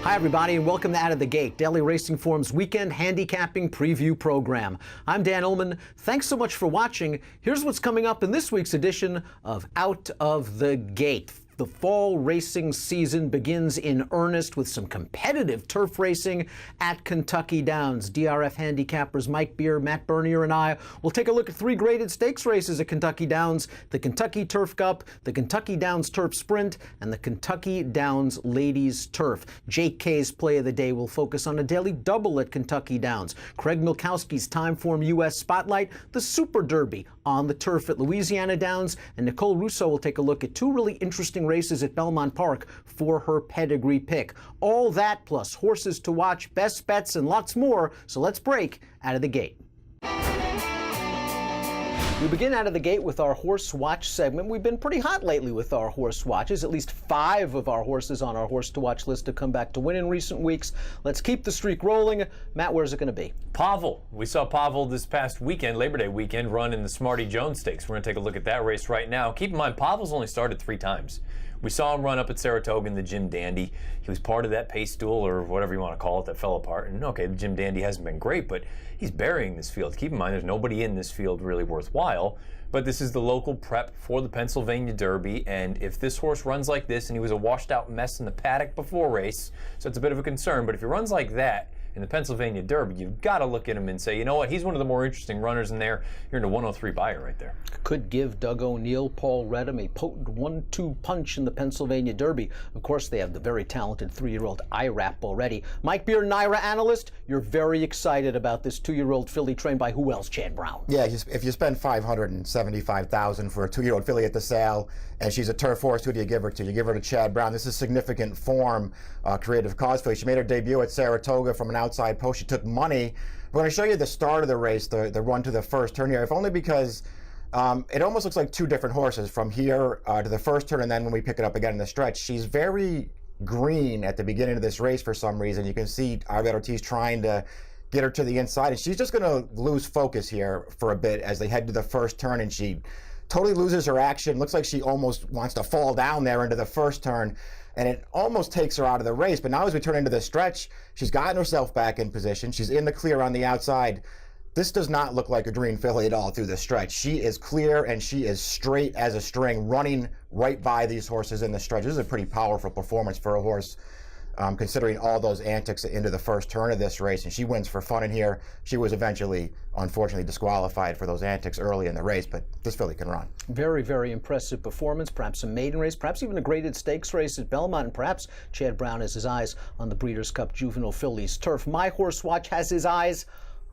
Hi, everybody, and welcome to Out of the Gate, Daily Racing Form's weekend handicapping preview program. I'm Dan Ullman. Thanks so much for watching. Here's what's coming up in this week's edition of Out of the Gate. The fall racing season begins in earnest with some competitive turf racing at Kentucky Downs. DRF handicappers Mike Beer, Matt Bernier, and I will take a look at 3 graded stakes races at Kentucky Downs: the Kentucky Turf Cup, the Kentucky Downs Turf Sprint, and the Kentucky Downs Ladies Turf. Jake Kay's Play of the Day will focus on a daily double at Kentucky Downs. Craig Milkowski's TimeformUS Spotlight, the Super Derby on the turf at Louisiana Downs, and Nicole Russo will take a look at 2 really interesting races at Belmont Park for her pedigree pick. All that plus horses to watch, best bets, and lots more. So let's break Out of the Gate. We begin Out of the Gate with our horse watch segment. We've been pretty hot lately with our horse watches. At least 5 of our horses on our horse to watch list have come back to win in recent weeks. Let's keep the streak rolling. Matt, where's it going to be? Pavel. We saw Pavel this past weekend, Labor Day weekend, run in the Smarty Jones Stakes. We're going to take a look at that race right now. Keep in mind, Pavel's only started 3 times. We saw him run up at Saratoga in the Jim Dandy. He was part of that pace duel, or whatever you want to call it, that fell apart. And okay, the Jim Dandy hasn't been great, but he's burying this field. Keep in mind, there's nobody in this field really worthwhile. But this is the local prep for the Pennsylvania Derby, and if this horse runs like this, and he was a washed-out mess in the paddock before race, so it's a bit of a concern, but if he runs like that in the Pennsylvania Derby, you've got to look at him and say, you know what, he's one of the more interesting runners in there. You're in a 103 buyer right there. Could give Doug O'Neill, Paul Redham a potent 1-2 punch in the Pennsylvania Derby. Of course, they have the very talented 3-year-old IRAP already. Mike Beer, NYRA analyst, you're very excited about this 2-year-old filly trained by who else, Chad Brown? Yeah, if you spend $575,000 for a 2-year-old filly at the sale, and she's a turf horse, who do you give her to? You give her to Chad Brown. This is significant form, creative cause filly. She made her debut at Saratoga from an outside post. She took money. We're going to show you the start of the race, the run to the first turn here, if only because it almost looks like 2 different horses from here to the first turn, and then when we pick it up again in the stretch. She's very green at the beginning of this race for some reason. You can see Arvet Ortiz trying to get her to the inside, and she's just going to lose focus here for a bit as they head to the first turn, and she totally loses her action. Looks like she almost wants to fall down there into the first turn, and it almost takes her out of the race. But now as we turn into the stretch, she's gotten herself back in position. She's in the clear on the outside. This does not look like a green filly at all through the stretch. She is clear, and she is straight as a string, running right by these horses in the stretch. This is a pretty powerful performance for a horse, considering all those antics into the first turn of this race. And she wins for fun in here. She was eventually, unfortunately, disqualified for those antics early in the race, but this filly can run. Very, very impressive performance. Perhaps a maiden race, perhaps even a graded stakes race at Belmont, and perhaps Chad Brown has his eyes on the Breeders' Cup Juvenile Fillies Turf. My Horse Watch has his eyes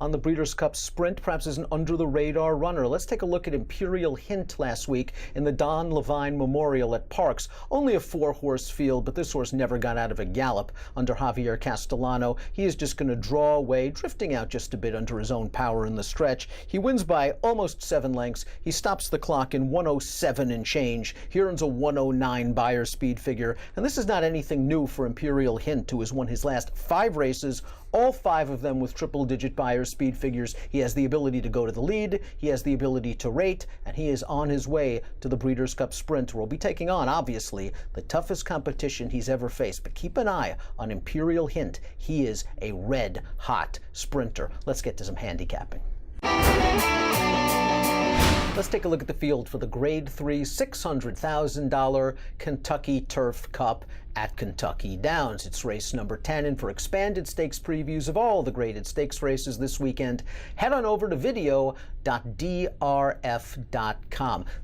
on the Breeders' Cup Sprint, perhaps as an under-the-radar runner. Let's take a look at Imperial Hint last week in the Don Levine Memorial at Parks. Only a 4-horse field, but this horse never got out of a gallop under Javier Castellano. He is just going to draw away, drifting out just a bit under his own power in the stretch. He wins by almost 7 lengths. He stops the clock in 107 and change. He earns a 109 buyer speed figure. And this is not anything new for Imperial Hint, who has won his last 5 races, all 5 of them with triple-digit buyer speed figures. He has the ability to go to the lead, he has the ability to rate, and he is on his way to the Breeders' Cup Sprint, where we'll be taking on, obviously, the toughest competition he's ever faced. But keep an eye on Imperial Hint. He is a red-hot sprinter. Let's get to some handicapping. Let's take a look at the field for the Grade 3 $600,000 Kentucky Turf Cup at Kentucky Downs. It's race number 10, and for expanded stakes previews of all the graded stakes races this weekend, head on over to video.drf.com.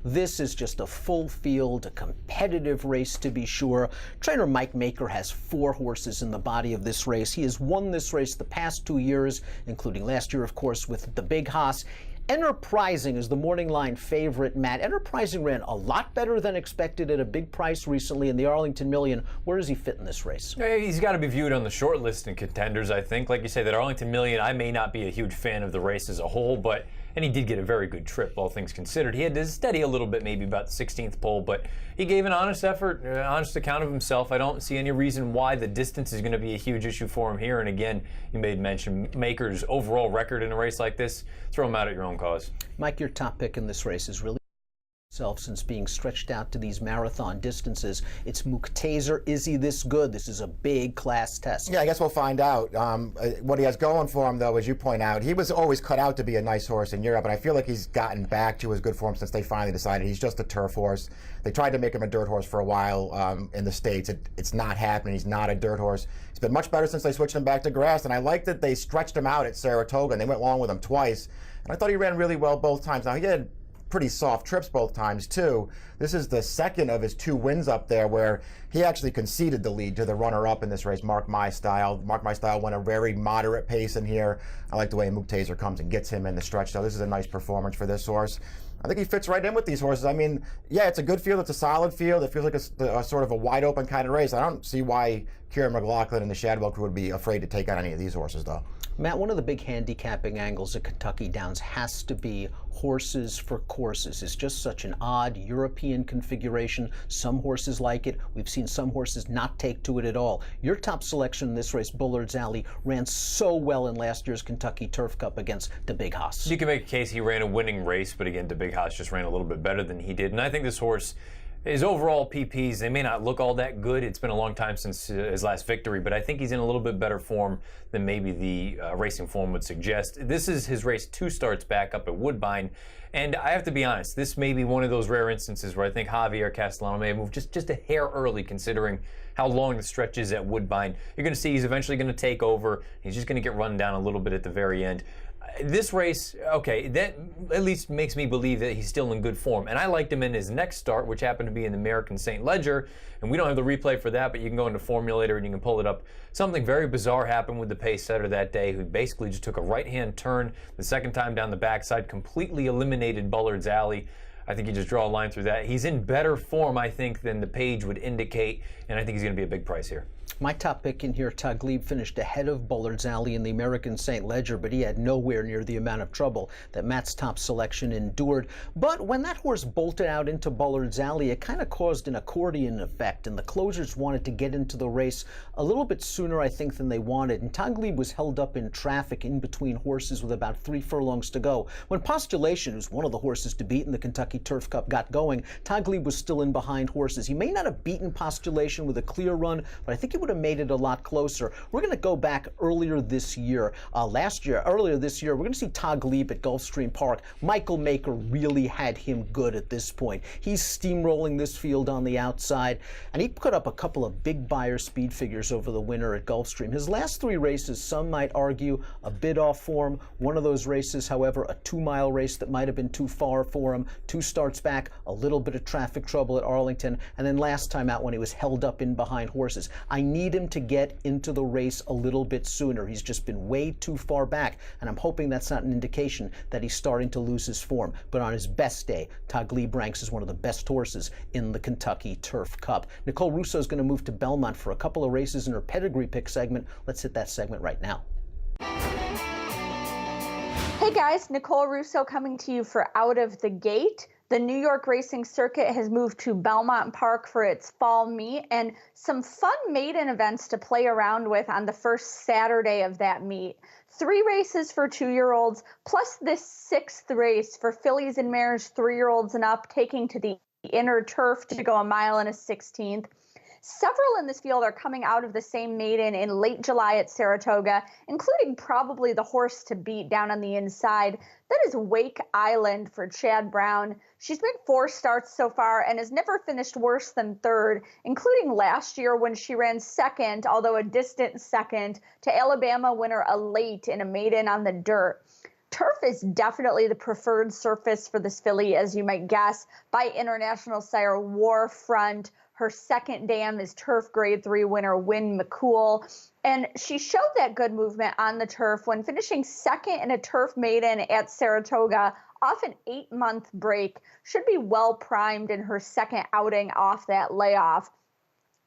This is just a full field, a competitive race to be sure. Trainer Mike Maker has 4 horses in the body of this race. He has won this race the past 2 years, including last year, of course, with the Big Hoss. Enterprising is the morning line favorite, Matt. Enterprising ran a lot better than expected at a big price recently in the Arlington Million. Where does he fit in this race? He's got to be viewed on the short list in contenders, I think. Like you say, that Arlington Million, I may not be a huge fan of the race as a whole, and he did get a very good trip, all things considered. He had to steady a little bit, maybe about the 16th pole, but he gave an honest effort, an honest account of himself. I don't see any reason why the distance is going to be a huge issue for him here. And again, you made mention Maker's overall record in a race like this. Throw him out at your own cause. Mike, your top pick in this race is really itself since being stretched out to these marathon distances. It's Muqtazer. Is he this good? This is a big class test. Yeah, I guess we'll find out. What he has going for him, though, as you point out, he was always cut out to be a nice horse in Europe, and I feel like he's gotten back to his good form since they finally decided he's just a turf horse. They tried to make him a dirt horse for a while in the States. It's not happening. He's not a dirt horse. He's been much better since they switched him back to grass, and I like that they stretched him out at Saratoga, and they went along with him twice. And I thought he ran really well both times. Now, he had pretty soft trips both times, too. This is the second of his 2 wins up there where he actually conceded the lead to the runner-up in this race, Mark My Style. Mark My Style went a very moderate pace in here. I like the way Muqtazer comes and gets him in the stretch, so this is a nice performance for this horse. I think he fits right in with these horses. I mean, yeah, it's a good field. It's a solid field. It feels like a sort of a wide-open kind of race. I don't see why Kieran McLaughlin and the Shadwell crew would be afraid to take on any of these horses, though. Matt, one of the big handicapping angles at Kentucky Downs has to be horses for courses. It's just such an odd European configuration. Some horses like it. We've seen some horses not take to it at all. Your top selection in this race, Bullard's Alley, ran so well in last year's Kentucky Turf Cup against De Big Haas. You can make a case he ran a winning race, but again, De Big Haas just ran a little bit better than he did. And I think this horse, his overall PPs, they may not look all that good. It's been a long time since his last victory, but I think he's in a little bit better form than maybe the racing form would suggest. This is his race 2 starts back up at Woodbine, and I have to be honest, this may be one of those rare instances where I think Javier Castellano may have moved just a hair early considering how long the stretch is at Woodbine. You're going to see he's eventually going to take over. He's just going to get run down a little bit at the very end. This race, okay, that at least makes me believe that he's still in good form. And I liked him in his next start, which happened to be in the American St. Ledger. And we don't have the replay for that, but you can go into Formulator and you can pull it up. Something very bizarre happened with the pace setter that day, who basically just took a right-hand turn the second time down the backside, completely eliminated Bullard's Alley. I think you just draw a line through that. He's in better form, I think, than the page would indicate, and I think he's going to be a big price here. My top pick in here, Taghleeb, finished ahead of Bullard's Alley in the American St. Ledger, but he had nowhere near the amount of trouble that Matt's top selection endured. But when that horse bolted out into Bullard's Alley, it kind of caused an accordion effect, and the closers wanted to get into the race a little bit sooner, I think, than they wanted. And Taghleeb was held up in traffic in between horses with about 3 furlongs to go. When Postulation, who's one of the horses to beat in the Kentucky Turf Cup, got going, Taghleeb was still in behind horses. He may not have beaten Postulation with a clear run, but I think he would have made it a lot closer. We're going to go back earlier this year. Earlier this year, we're going to see Taghleeb at Gulfstream Park. Michael Maker really had him good at this point. He's steamrolling this field on the outside, and he put up a couple of big Beyer speed figures over the winter at Gulfstream. His last 3 races, some might argue, a bit off form. One of those races, however, a 2-mile race that might have been too far for him. 2 starts back, a little bit of traffic trouble at Arlington, and then last time out when he was held up in behind horses. I need him to get into the race a little bit sooner. He's just been way too far back, and I'm hoping that's not an indication that he's starting to lose his form. But on his best day, Taghleeb ranks as one of the best horses in the Kentucky Turf Cup. Nicole Russo is going to move to Belmont for a couple of races in her pedigree pick segment. Let's hit that segment right now. Hey guys, Nicole Russo coming to you for Out of the Gate. The New York racing circuit has moved to Belmont Park for its fall meet, and some fun maiden events to play around with on the first Saturday of that meet. 3 races for 2-year-olds, plus this 6th race for fillies and mares 3-year-olds and up, taking to the inner turf to go 1 mile and a 16th. Several in this field are coming out of the same maiden in late July at Saratoga, including probably the horse to beat down on the inside. That is Wake Island for Chad Brown. She's made 4 starts so far and has never finished worse than 3rd, including last year when she ran 2nd, although a distant 2nd, to Alabama winner Elate in a maiden on the dirt. Turf is definitely the preferred surface for this filly, as you might guess, by international sire Warfront. Her 2nd dam is turf grade 3 winner Wynn McCool. And she showed that good movement on the turf when finishing 2nd in a turf maiden at Saratoga off an 8-month break. Should be well primed in her 2nd outing off that layoff.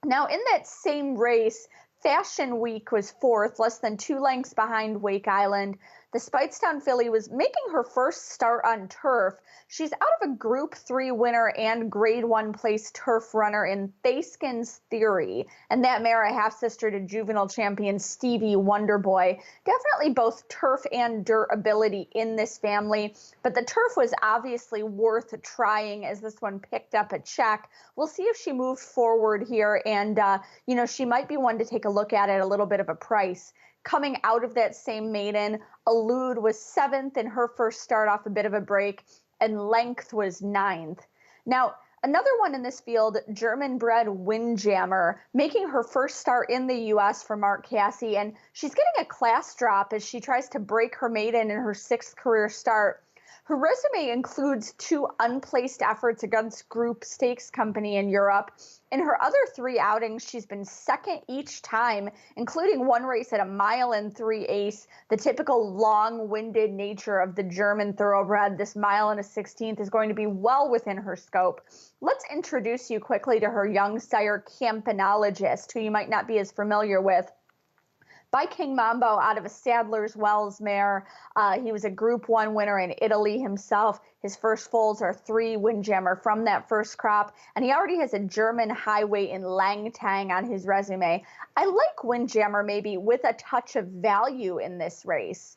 Now in that same race, Fashion Week was 4th, less than 2 lengths behind Wake Island. The Speightstown filly was making her first start on turf. She's out of a Group 3 winner and Grade 1 place turf runner in Thaskin's Theory, and that mare a half-sister to juvenile champion Stevie Wonderboy. Definitely both turf and dirt ability in this family, but the turf was obviously worth trying as this one picked up a check. We'll see if she moved forward here, and she might be one to take a look at a little bit of a price. Coming out of that same maiden, Elude was 7th in her first start off a bit of a break, and Length was 9th. Now, another one in this field, German-bred Windjammer, making her first start in the U.S. for Mark Casse, and she's getting a class drop as she tries to break her maiden in her 6th career start. Her resume includes 2 unplaced efforts against Group Stakes Company in Europe. In her other 3 outings, she's been 2nd each time, including one race at a 1.3 The typical long-winded nature of the German thoroughbred, this 1.16 is going to be well within her scope. Let's introduce you quickly to her young sire, Campanologist, who you might not be as familiar with. By King Mambo out of a Sadler's Wells mare. He was a Group 1 winner in Italy himself. His first foals are 3 Windjammer from that first crop, and he already has a German highway in Langtang on his resume. I like Windjammer maybe with a touch of value in this race.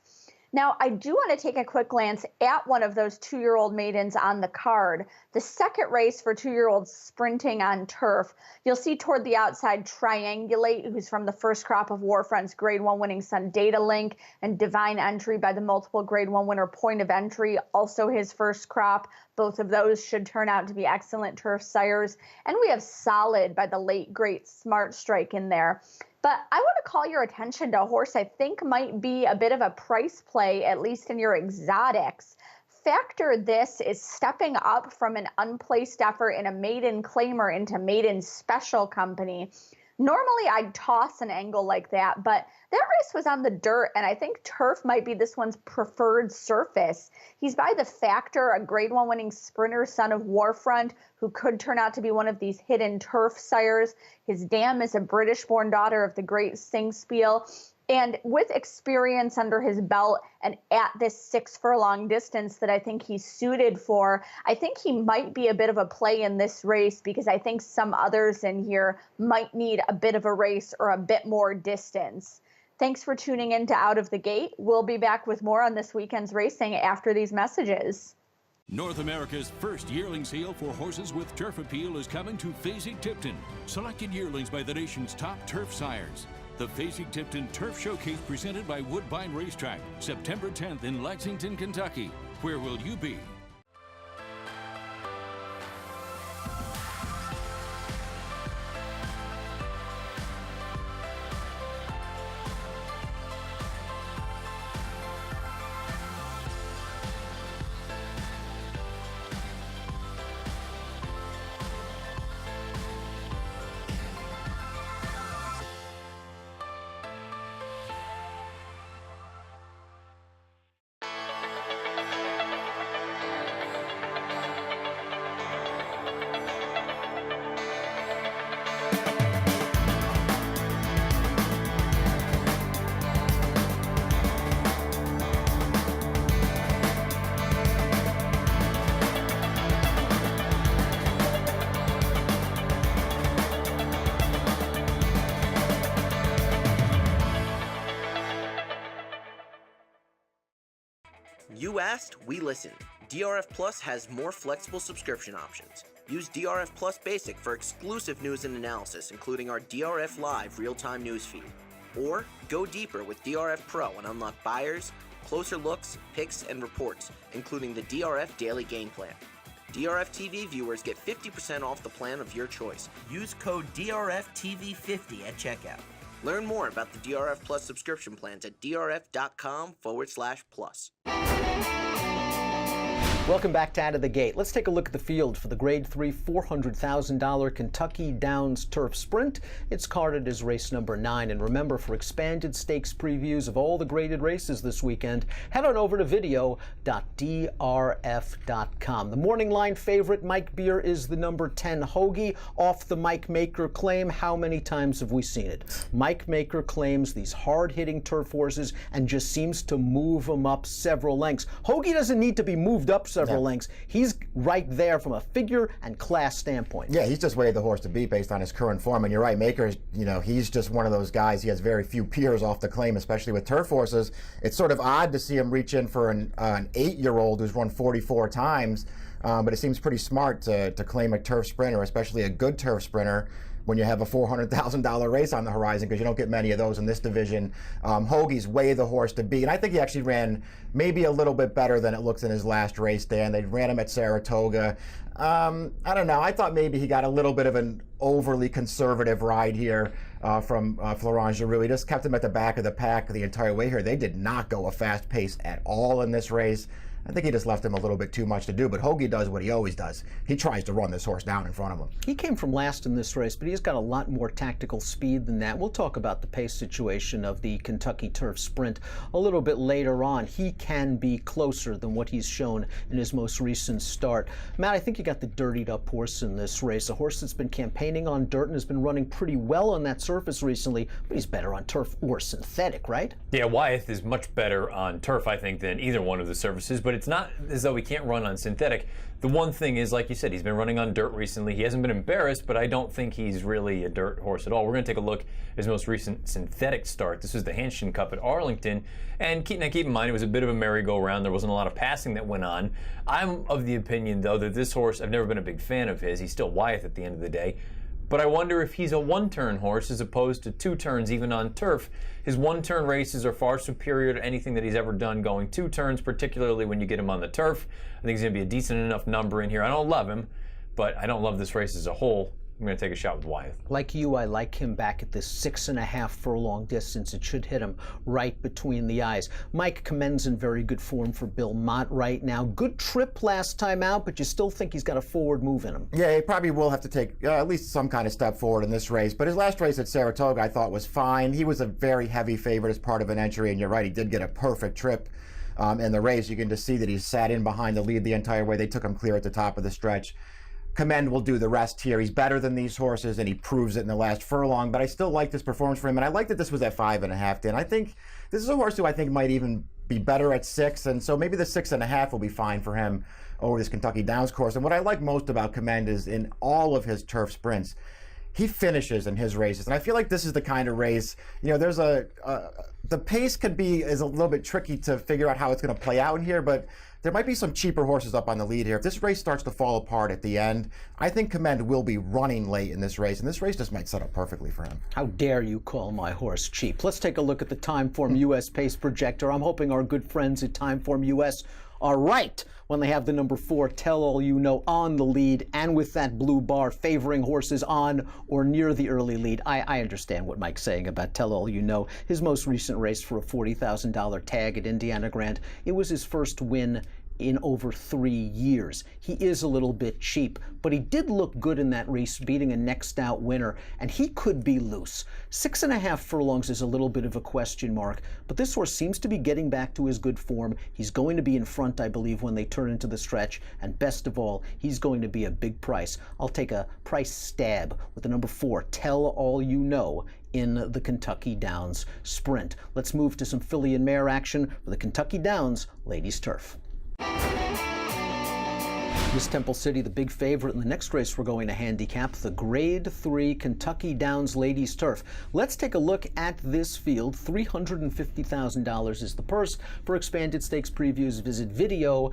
Now, I do want to take a quick glance at one of those 2-year-old maidens on the card. The second race for 2-year-olds sprinting on turf. You'll see toward the outside Triangulate, who's from the first crop of Warfront's Grade 1 winning son Data Link, and Divine Entry by the multiple Grade 1 winner Point of Entry, also his first crop. Both of those should turn out to be excellent turf sires. And we have Solid by the late, great Smart Strike in there. But I want to call your attention to a horse I think might be a bit of a price play, at least in your exotics. Factor This is stepping up from an unplaced effort in a maiden claimer into maiden special company. Normally, I'd toss an angle like that, but that race was on the dirt, and I think turf might be this one's preferred surface. He's by the Factor, a Grade 1 winning sprinter, son of Warfront, who could turn out to be one of these hidden turf sires. His dam is a British-born daughter of the great Singspiel. And with experience under his belt and at this 6 furlong distance that I think he's suited for, I think he might be a bit of a play in this race because I think some others in here might need a bit of a race or a bit more distance. Thanks for tuning in to Out of the Gate. We'll be back with more on this weekend's racing after these messages. North America's first yearling sale for horses with turf appeal is coming to Fasig-Tipton. Selected yearlings by the nation's top turf sires. The Fasig-Tipton Turf Showcase presented by Woodbine Racetrack, September 10th in Lexington, Kentucky. Where will you be? You asked, we listened. DRF Plus has more flexible subscription options. Use DRF Plus Basic for exclusive news and analysis, including our DRF Live real-time news feed. Or go deeper with DRF Pro and unlock buyers, closer looks, picks, and reports, including the DRF Daily Game Plan. DRF TV viewers get 50% off the plan of your choice. Use code DRFTV50 at checkout. Learn more about the DRF Plus subscription plans at drf.com/plus. Welcome back to Out of the Gate. Let's take a look at the field for the Grade 3 $400,000 Kentucky Downs Turf Sprint. It's carded as race number 9. And remember, for expanded stakes previews of all the graded races this weekend, head on over to video.drf.com. The morning line favorite, Mike Beer, is the number 10 Hoagie. Off the Mike Maker claim, how many times have we seen it? Mike Maker claims these hard-hitting turf horses and just seems to move them up several lengths. Hoagie doesn't need to be moved up several lengths. He's right there from a figure and class standpoint. Yeah, he's just way the horse to beat based on his current form. And you're right, Maker's, he's just one of those guys. He has very few peers off the claim, especially with turf horses. It's sort of odd to see him reach in for an 8-year-old who's run 44 times, but it seems pretty smart to claim a turf sprinter, especially a good turf sprinter, when you have a $400,000 race on the horizon, because you don't get many of those in this division. Hoagie's way the horse to beat, and I think he actually ran maybe a little bit better than it looks in his last race, Dan. They ran him at Saratoga. I don't know. I thought maybe he got a little bit of an overly conservative ride here from Florent Giroux. He just kept him at the back of the pack the entire way here. They did not go a fast pace at all in this race. I think he just left him a little bit too much to do, but Hoagie does what he always does. He tries to run this horse down in front of him. He came from last in this race, but he's got a lot more tactical speed than that. We'll talk about the pace situation of the Kentucky Turf Sprint a little bit later on. He can be closer than what he's shown in his most recent start. Matt, I think you got the dirtied up horse in this race, a horse that's been campaigning on dirt and has been running pretty well on that surface recently, but he's better on turf or synthetic, right? Yeah, Wyeth is much better on turf, I think, than either one of the surfaces, but it's not as though he can't run on synthetic. The one thing is, like you said, he's been running on dirt recently. He hasn't been embarrassed, but I don't think he's really a dirt horse at all. We're going to take a look at his most recent synthetic start. This was the Hanshin Cup at Arlington, and keep in mind, it was a bit of a merry-go-round. There wasn't a lot of passing that went on. I'm of the opinion, though, that this horse, I've never been a big fan of his. He's still Wyeth at the end of the day. But I wonder if he's a one-turn horse as opposed to 2 turns even on turf. His one-turn races are far superior to anything that he's ever done going 2 turns, particularly when you get him on the turf. I think he's going to be a decent enough number in here. I don't love him, but I don't love this race as a whole. I'm going to take a shot with Wyeth. Like you, I like him back at this 6.5 furlong distance. It should hit him right between the eyes. Mike commends in very good form for Bill Mott right now. Good trip last time out, but you still think he's got a forward move in him. Yeah, he probably will have to take at least some kind of step forward in this race. But his last race at Saratoga, I thought, was fine. He was a very heavy favorite as part of an entry, and you're right, he did get a perfect trip in the race. You can just see that he sat in behind the lead the entire way. They took him clear at the top of the stretch. Commend will do the rest here. He's better than these horses, and he proves it in the last furlong, but I still like this performance for him, and I like that this was at 5.5, Dan. I think this is a horse who I think might even be better at 6, and so maybe the 6.5 will be fine for him over this Kentucky Downs course. And what I like most about Commend is in all of his turf sprints, he finishes in his races, and I feel like this is the kind of race, there's the pace is a little bit tricky to figure out how it's going to play out in here, but there might be some cheaper horses up on the lead here. If this race starts to fall apart at the end, I think Commend will be running late in this race, and this race just might set up perfectly for him. How dare you call my horse cheap? Let's take a look at the TimeformUS pace projector. I'm hoping our good friends at TimeformUS are right when they have the number 4 Tell All You Know on the lead, and with that blue bar favoring horses on or near the early lead. I understand what Mike's saying about Tell All You Know. His most recent race for a $40,000 tag at Indiana Grand, it was his first win in over 3 years. He is a little bit cheap, but he did look good in that race, beating a next out winner, and he could be loose. 6.5 furlongs is a little bit of a question mark, but this horse seems to be getting back to his good form. He's going to be in front, I believe, when they turn into the stretch, and best of all, he's going to be a big price. I'll take a price stab with the number 4, Tell All You Know, in the Kentucky Downs Sprint. Let's move to some filly and mare action for the Kentucky Downs Ladies Turf. Miss Temple City, the big favorite in the next race we're going to handicap, the Grade 3 Kentucky Downs Ladies Turf. Let's take a look at this field. $350,000 is the purse. For expanded stakes previews, visit video.drf.com.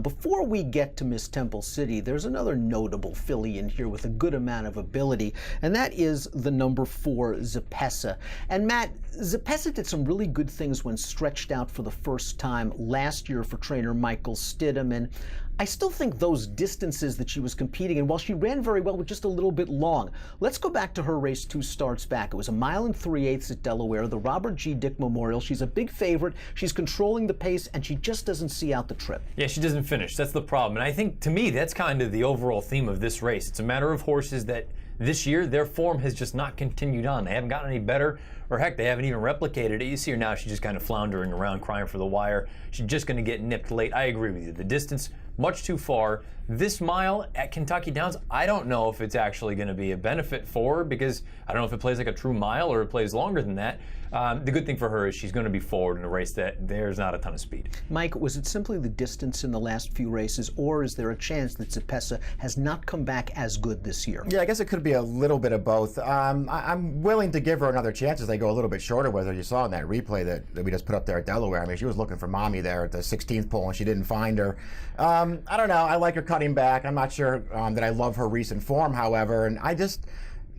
Before we get to Miss Temple City, there's another notable filly in here with a good amount of ability, and that is the number 4, Zepessa. And Matt, Zepessa did some really good things when stretched out for the first time last year for trainer Michael Stidham, and I still think those distances that she was competing in, while she ran very well, were just a little bit long. Let's go back to her race 2 starts back. It was 1 mile and 3/8 at Delaware, the Robert G. Dick Memorial. She's a big favorite. She's controlling the pace, and she just doesn't see out the trip. Yeah, she doesn't finish. That's the problem. And I think, to me, that's kind of the overall theme of this race. It's a matter of horses that this year, their form has just not continued on. They haven't gotten any better, or heck, they haven't even replicated it. You see her now, she's just kind of floundering around, crying for the wire. She's just going to get nipped late. I agree with you. The distance, much too far. This mile at Kentucky Downs, I don't know if it's actually going to be a benefit for her, because I don't know if it plays like a true mile or it plays longer than that. The good thing for her is she's going to be forward in a race that there's not a ton of speed. Mike, was it simply the distance in the last few races, or is there a chance that Cepesa has not come back as good this year? Yeah, I guess it could be a little bit of both. I'm willing to give her another chance as they go a little bit shorter with her. You saw in that replay that we just put up there at Delaware. I mean, she was looking for mommy there at the 16th pole, and she didn't find her. I don't know. I like her cutting back. I'm not sure that I love her recent form, however, and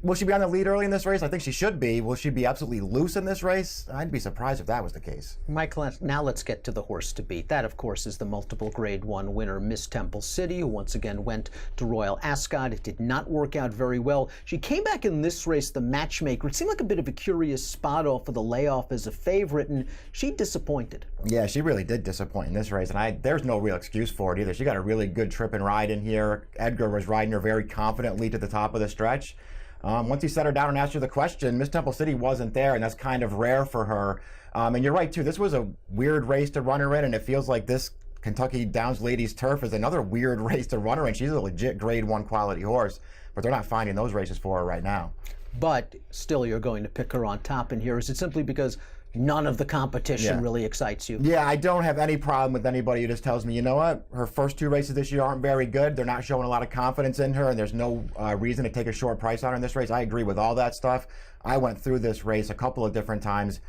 will she be on the lead early in this race? I think she should be. Will she be absolutely loose in this race? I'd be surprised if that was the case. Mike, now let's get to the horse to beat. That, of course, is the multiple Grade 1 winner, Miss Temple City, who once again went to Royal Ascot. It did not work out very well. She came back in this race, the matchmaker. It seemed like a bit of a curious spot off of the layoff as a favorite, and she disappointed. Yeah, she really did disappoint in this race, and there's no real excuse for it either. She got a really good trip and ride in here. Edgar was riding her very confidently to the top of the stretch. Once he set her down and asked her the question, Miss Temple City wasn't there, and that's kind of rare for her. And you're right, too. This was a weird race to run her in, and it feels like this Kentucky Downs Ladies Turf is another weird race to run her in. She's a legit Grade 1 quality horse, but they're not finding those races for her right now. But still, you're going to pick her on top in here. Is it simply because none of the competition really excites you? Yeah, I don't have any problem with anybody who just tells me, you know what, her first 2 races this year aren't very good. They're not showing a lot of confidence in her, and there's no reason to take a short price on her in this race. I agree with all that stuff. I went through this race a couple of different times.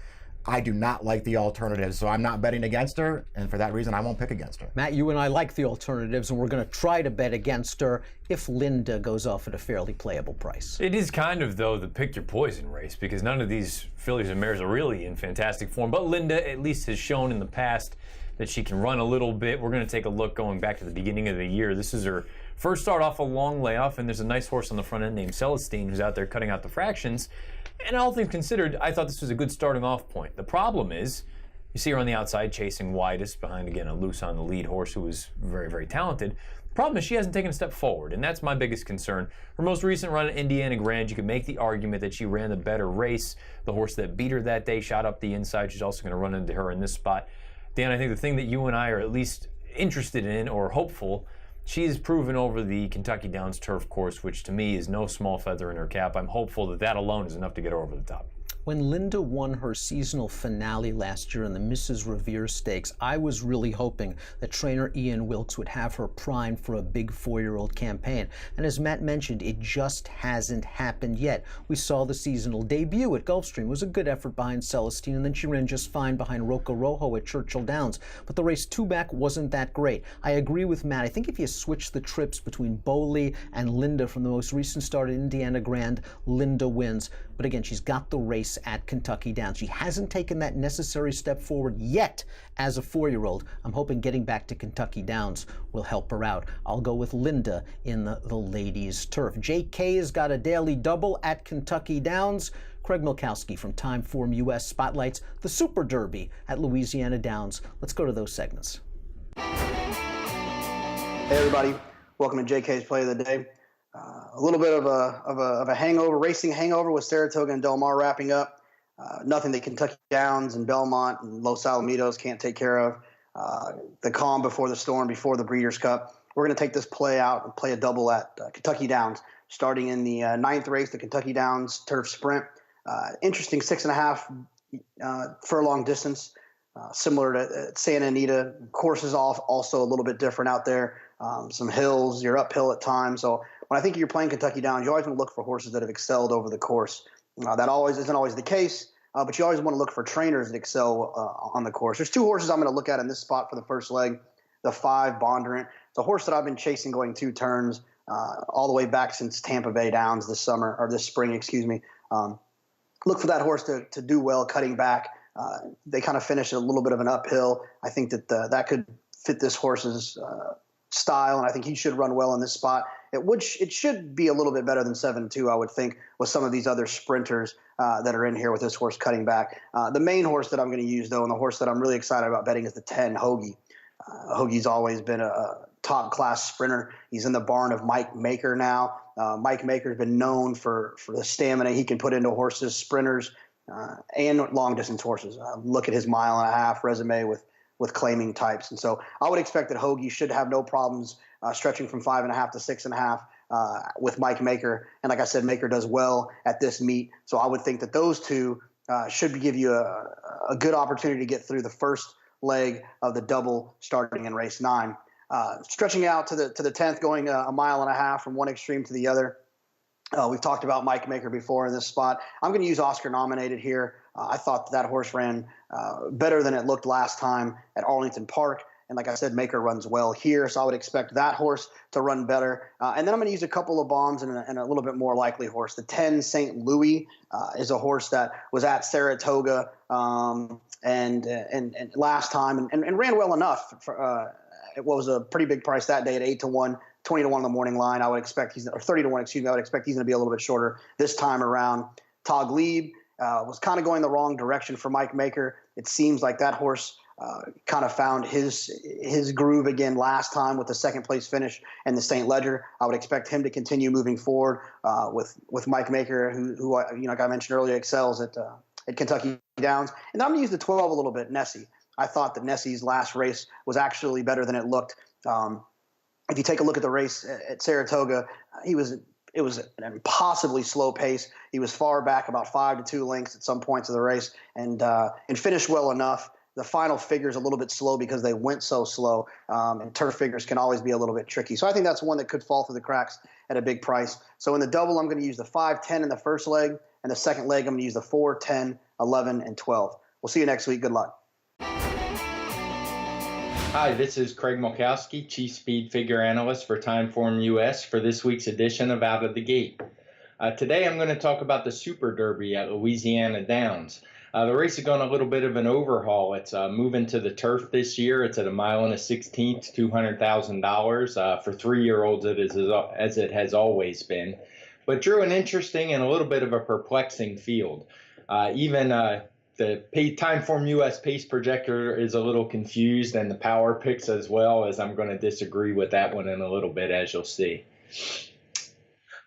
I do not like the alternatives, so I'm not betting against her, and for that reason, I won't pick against her. Matt, you and I like the alternatives, and we're going to try to bet against her if Linda goes off at a fairly playable price. It is kind of, though, the pick your poison race, because none of these fillies and mares are really in fantastic form. But Linda at least has shown in the past that she can run a little bit. We're going to take a look going back to the beginning of the year. This is her first start off a long layoff, and there's a nice horse on the front end named Celestine who's out there cutting out the fractions. And all things considered, I thought this was a good starting off point. The problem is, you see her on the outside chasing widest behind, again, a loose on the lead horse who is very, very talented. The problem is she hasn't taken a step forward, and that's my biggest concern. Her most recent run at Indiana Grand, you could make the argument that she ran the better race. The horse that beat her that day shot up the inside. She's also going to run into her in this spot. Dan, I think the thing that you and I are at least interested in or hopeful, she has proven over the Kentucky Downs turf course, which to me is no small feather in her cap. I'm hopeful that that alone is enough to get her over the top. When Linda won her seasonal finale last year in the Mrs. Revere Stakes, I was really hoping that trainer Ian Wilkes would have her primed for a big 4-year-old campaign. And as Matt mentioned, it just hasn't happened yet. We saw the seasonal debut at Gulfstream. It was a good effort behind Celestine, and then she ran just fine behind Roca Rojo at Churchill Downs. But the race 2 back wasn't that great. I agree with Matt. I think if you switch the trips between Bowley and Linda from the most recent start at Indiana Grand, Linda wins. But again, she's got the race at Kentucky Downs. She hasn't taken that necessary step forward yet as a 4-year-old. I'm hoping getting back to Kentucky Downs will help her out. I'll go with Linda in the ladies' turf. JK's got a daily double at Kentucky Downs. Craig Milkowski from TimeformUS spotlights the Super Derby at Louisiana Downs. Let's go to those segments. Hey everybody, welcome to JK's Play of the Day. A little bit of a hangover, racing hangover with Saratoga and Del Mar wrapping up. Nothing that Kentucky Downs and Belmont and Los Alamitos can't take care of. The calm before the storm, before the Breeders' Cup. We're going to take this play out and play a double at Kentucky Downs, starting in the 9th race, the Kentucky Downs Turf Sprint. Interesting 6.5 furlong distance, similar to Santa Anita. Course is also a little bit different out there. Some hills, you're uphill at times. So when I think you're playing Kentucky Downs, you always want to look for horses that have excelled over the course. That always isn't always the case, but you always want to look for trainers that excel on the course. There's 2 horses I'm going to look at in this spot for the first leg. The 5, Bondurant. It's a horse that I've been chasing going 2 turns all the way back since Tampa Bay Downs this spring, excuse me. Look for that horse to do well cutting back. They kind of finish a little bit of an uphill. I think that that could fit this horse's style, and I think he should run well in this spot. It should be a little bit better than 7-2, I would think, with some of these other sprinters that are in here with this horse cutting back. The main horse that I'm going to use, though, and the horse that I'm really excited about betting is the 10, Hoagie. Hoagie's always been a top-class sprinter. He's in the barn of Mike Maker now. Mike Maker's been known for the stamina he can put into horses, sprinters, and long-distance horses. Look at his mile-and-a-half resume with claiming types. And so I would expect that Hoagie should have no problems stretching from 5.5 to 6.5 with Mike Maker. And like I said, Maker does well at this meet. So I would think that those two should give you a good opportunity to get through the first leg of the double starting in race 9. Stretching out to the 10th, going a mile and a half from one extreme to the other. We've talked about Mike Maker before in this spot. I'm going to use Oscar Nominated here. I thought that horse ran better than it looked last time at Arlington Park. And like I said, Maker runs well here, so I would expect that horse to run better. And then I'm going to use a couple of bombs and a little bit more likely horse. The 10 St. Louis is a horse that was at Saratoga and last time and ran well enough. It was a pretty big price that day at 8-1. 20-1 on the morning line. I would expect or 30-1, excuse me. I would expect he's going to be a little bit shorter this time around. Taghleeb was kind of going the wrong direction for Mike Maker. It seems like that horse kind of found his groove again last time with the second place finish and the St. Ledger. I would expect him to continue moving forward with Mike Maker, who like I mentioned earlier, excels at Kentucky Downs. And then I'm going to use the 12 a little bit, Nessie. I thought that Nessie's last race was actually better than it looked. If you take a look at the race at Saratoga, it was an impossibly slow pace. He was far back, about 5 to 2 lengths at some points of the race, and finished well enough. The final figure is a little bit slow because they went so slow, and turf figures can always be a little bit tricky. So I think that's one that could fall through the cracks at a big price. So in the double, I'm going to use the 5, 10 in the first leg, and the second leg, I'm going to use the 4, 10, 11, and 12. We'll see you next week. Good luck. Hi, this is Craig Mulkowski, Chief Speed Figure Analyst for TimeformUS for this week's edition of Out of the Gate. Today I'm going to talk about the Super Derby at Louisiana Downs. The race is going a little bit of an overhaul. It's moving to the turf this year. It's at a mile and a 16th, $200,000 for 3-year-olds as it has always been. But drew an interesting and a little bit of a perplexing field. The TimeformUS pace projector is a little confused, and the power picks as well, as I'm going to disagree with that one in a little bit, as you'll see.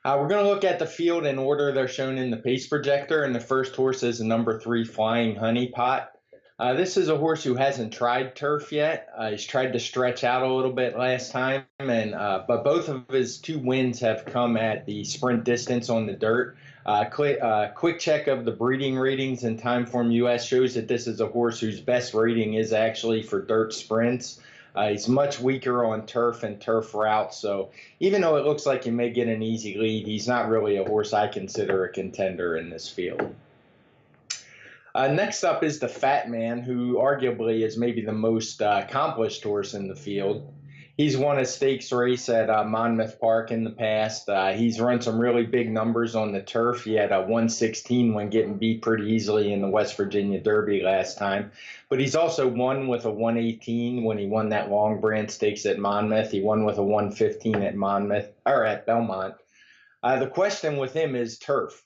We're going to look at the field in order they're shown in the pace projector, and the first horse is number 3, Flying Honey Pot. This is a horse who hasn't tried turf yet. He's tried to stretch out a little bit last time, but both of his 2 wins have come at the sprint distance on the dirt. Quick check of the breeding ratings in TimeformUS shows that this is a horse whose best rating is actually for dirt sprints. He's much weaker on turf and turf routes, so even though it looks like he may get an easy lead, he's not really a horse I consider a contender in this field. Next up is the Fat Man, who arguably is maybe the most accomplished horse in the field. He's won a stakes race at Monmouth Park in the past. He's run some really big numbers on the turf. He had a 116 when getting beat pretty easily in the West Virginia Derby last time. But he's also won with a 118 when he won that Long Brand Stakes at Monmouth. He won with a 115 at Belmont. The question with him is turf.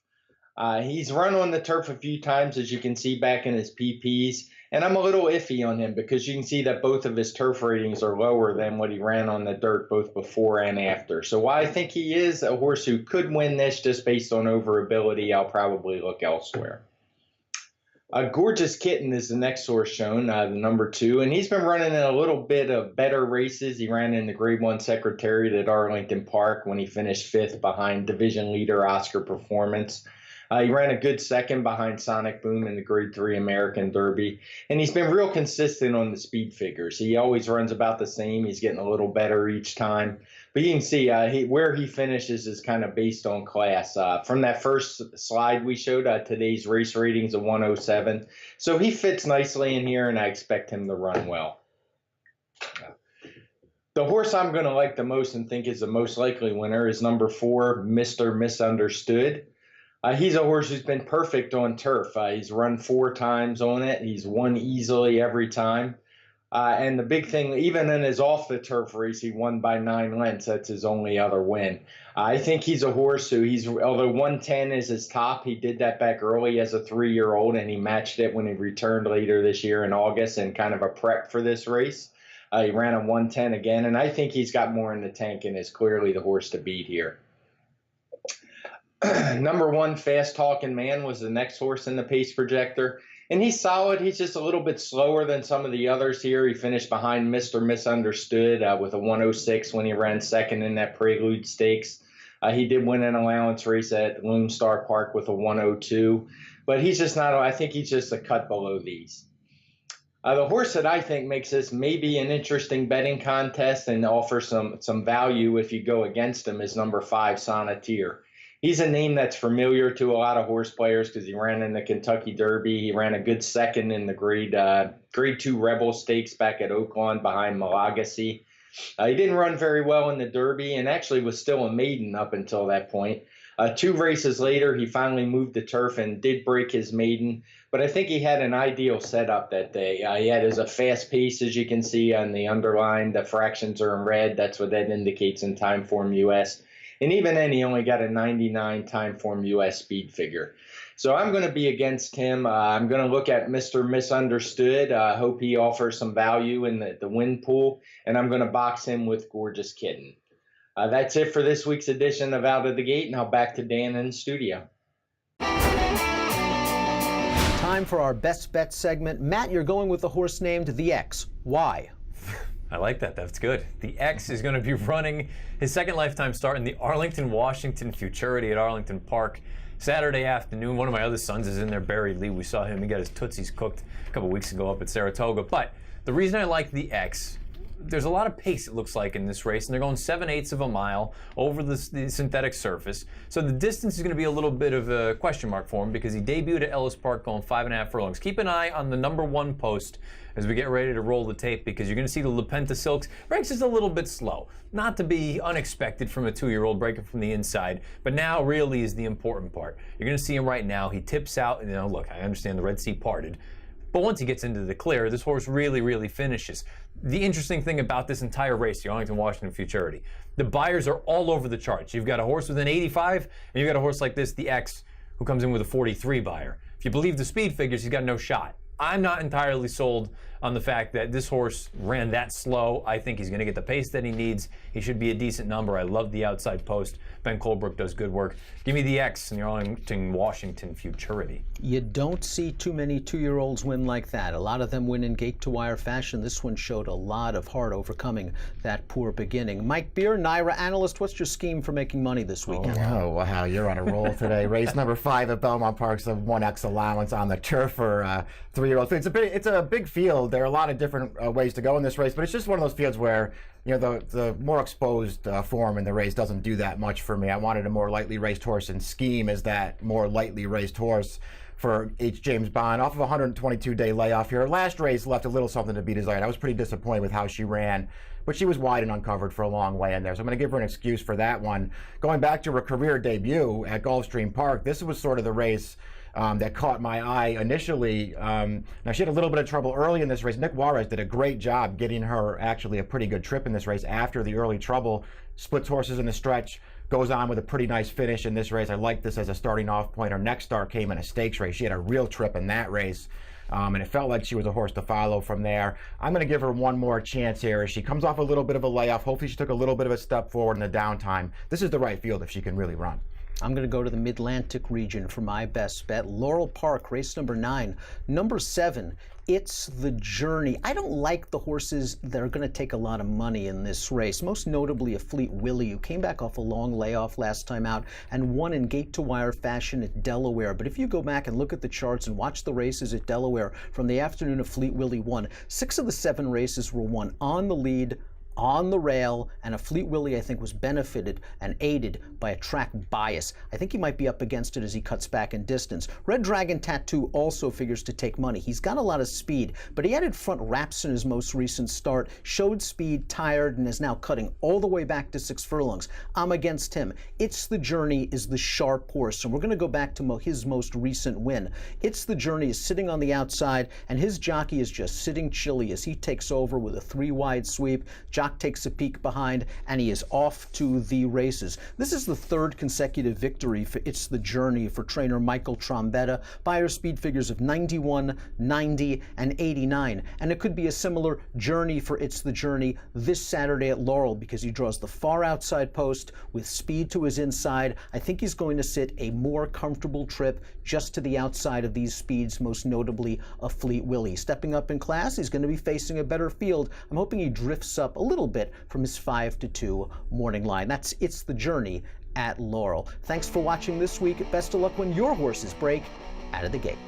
He's run on the turf a few times, as you can see back in his PPs, and I'm a little iffy on him because you can see that both of his turf ratings are lower than what he ran on the dirt both before and after. So while I think he is a horse who could win this just based on overability, I'll probably look elsewhere. Gorgeous Kitten is the next horse shown, the number 2, and he's been running in a little bit of better races. He ran in the Grade 1 Secretariat at Arlington Park when he finished 5th behind division leader Oscar Performance. He ran a good second behind Sonic Boom in the Grade 3 American Derby, and he's been real consistent on the speed figures. He always runs about the same. He's getting a little better each time. But you can see where he finishes is kind of based on class. From that first slide we showed, today's race ratings of 107. So he fits nicely in here, and I expect him to run well. The horse I'm going to like the most and think is the most likely winner is number 4, Mr. Misunderstood. He's a horse who's been perfect on turf. He's run 4 times on it. He's won easily every time. And the big thing, even in his off-the-turf race, he won by 9 lengths. That's his only other win. I think he's a horse who although 110 is his top, he did that back early as a 3-year-old, and he matched it when he returned later this year in August in kind of a prep for this race. He ran a 110 again, and I think he's got more in the tank and is clearly the horse to beat here. Number 1, Fast Talking Man, was the next horse in the pace projector. And he's solid. He's just a little bit slower than some of the others here. He finished behind Mr. Misunderstood with a 106 when he ran second in that Prelude Stakes. He did win an allowance race at Lone Star Park with a 102. But he's just not, I think he's just a cut below these. The horse that I think makes this maybe an interesting betting contest and offers some value if you go against him is number 5, Sonneteer. He's a name that's familiar to a lot of horse players because he ran in the Kentucky Derby. He ran a good second in the Grade 2 Rebel Stakes back at Oaklawn behind Malagasy. He didn't run very well in the Derby and actually was still a maiden up until that point. 2 races later, he finally moved to turf and did break his maiden. But I think he had an ideal setup that day. He had a fast pace, as you can see on the underline. The fractions are in red. That's what that indicates in TimeformUS. And even then, he only got a 99 TimeformUS speed figure. So I'm going to be against him. I'm going to look at Mr. Misunderstood. I hope he offers some value in the win pool. And I'm going to box him with Gorgeous Kitten. That's it for this week's edition of Out of the Gate. Now back to Dan in the studio. Time for our best bet segment. Matt, you're going with the horse named The X. Why? I like that. That's good. The X is going to be running his second lifetime start in the Arlington, Washington Futurity at Arlington Park Saturday afternoon. One of my other sons is in there, Barry Lee. We saw him. He got his Tootsies cooked a couple weeks ago up at Saratoga. But the reason I like the X, there's a lot of pace, it looks like, in this race, and they're going 7/8 of a mile over the synthetic surface. So the distance is going to be a little bit of a question mark for him because he debuted at Ellis Park going 5.5 furlongs. Keep an eye on the number 1 post as we get ready to roll the tape because you're going to see the Lepenta Silks. Breaks just a little bit slow. Not to be unexpected from a 2-year-old breaking from the inside, but now really is the important part. You're going to see him right now. He tips out, and look, I understand the Red Sea parted. But once he gets into the clear, this horse really, really finishes. The interesting thing about this entire race, the Arlington, Washington Futurity, the buyers are all over the charts. You've got a horse with an 85, and you've got a horse like this, the X, who comes in with a 43 buyer. If you believe the speed figures, he's got no shot. I'm not entirely sold on the fact that this horse ran that slow. I think he's going to get the pace that he needs. He should be a decent number. I love the outside post. Ben Colebrook does good work. Give me the X in the Arlington, Washington Futurity. You don't see too many 2-year-olds win like that. A lot of them win in gate-to-wire fashion. This one showed a lot of heart overcoming that poor beginning. Mike Beer, NYRA analyst, what's your scheme for making money this weekend? Oh, wow, you're on a roll today. Race number 5 at Belmont Park's a 1X allowance on the turf for 3-year-olds. It's a big field. There are a lot of different ways to go in this race, but it's just one of those fields where the more exposed form in the race doesn't do that much for me. I wanted a more lightly raced horse, and Scheme is that more lightly raced horse for H. James Bond off of a 122-day layoff here. Last race left a little something to be desired. I was pretty disappointed with how she ran, but she was wide and uncovered for a long way in there, so I'm going to give her an excuse for that one. Going back to her career debut at Gulfstream Park, this was sort of the race that caught my eye initially. Now, she had a little bit of trouble early in this race. Nick Juarez did a great job getting her actually a pretty good trip in this race after the early trouble. Splits horses in the stretch, goes on with a pretty nice finish in this race. I like this as a starting off point. Her next start came in a stakes race. She had a real trip in that race. And it felt like she was a horse to follow from there. I'm going to give her one more chance here as she comes off a little bit of a layoff. Hopefully she took a little bit of a step forward in the downtime. This is the right field if she can really run. I'm going to go to the Mid-Atlantic region for my best bet. Laurel Park, race number 9. Number 7, It's the Journey. I don't like the horses that are going to take a lot of money in this race, most notably a Fleet Willie, who came back off a long layoff last time out and won in gate-to-wire fashion at Delaware. But if you go back and look at the charts and watch the races at Delaware from the afternoon of Fleet Willie won, 6 of the 7 races were won on the lead, on the rail, and a Fleet Willie, I think, was benefited and aided by a track bias. I think he might be up against it as he cuts back in distance. Red Dragon Tattoo also figures to take money. He's got a lot of speed, but he added front wraps in his most recent start, showed speed, tired, and is now cutting all the way back to 6 furlongs. I'm against him. It's the Journey is the sharp horse, and we're going to go back to his most recent win. It's the Journey is sitting on the outside, and his jockey is just sitting chilly as he takes over with a 3-wide sweep. Jock takes a peek behind, and he is off to the races. This is the 3rd consecutive victory for It's the Journey for trainer Michael Trombetta. Buyer speed figures of 91, 90, and 89. And it could be a similar journey for It's the Journey this Saturday at Laurel because he draws the far outside post with speed to his inside. I think he's going to sit a more comfortable trip just to the outside of these speeds, most notably a Fleet Willie. Stepping up in class, he's going to be facing a better field. I'm hoping he drifts up a little bit from his 5-2 morning line. That's It's the Journey at Laurel. Thanks for watching this week. Best of luck when your horses break out of the gate.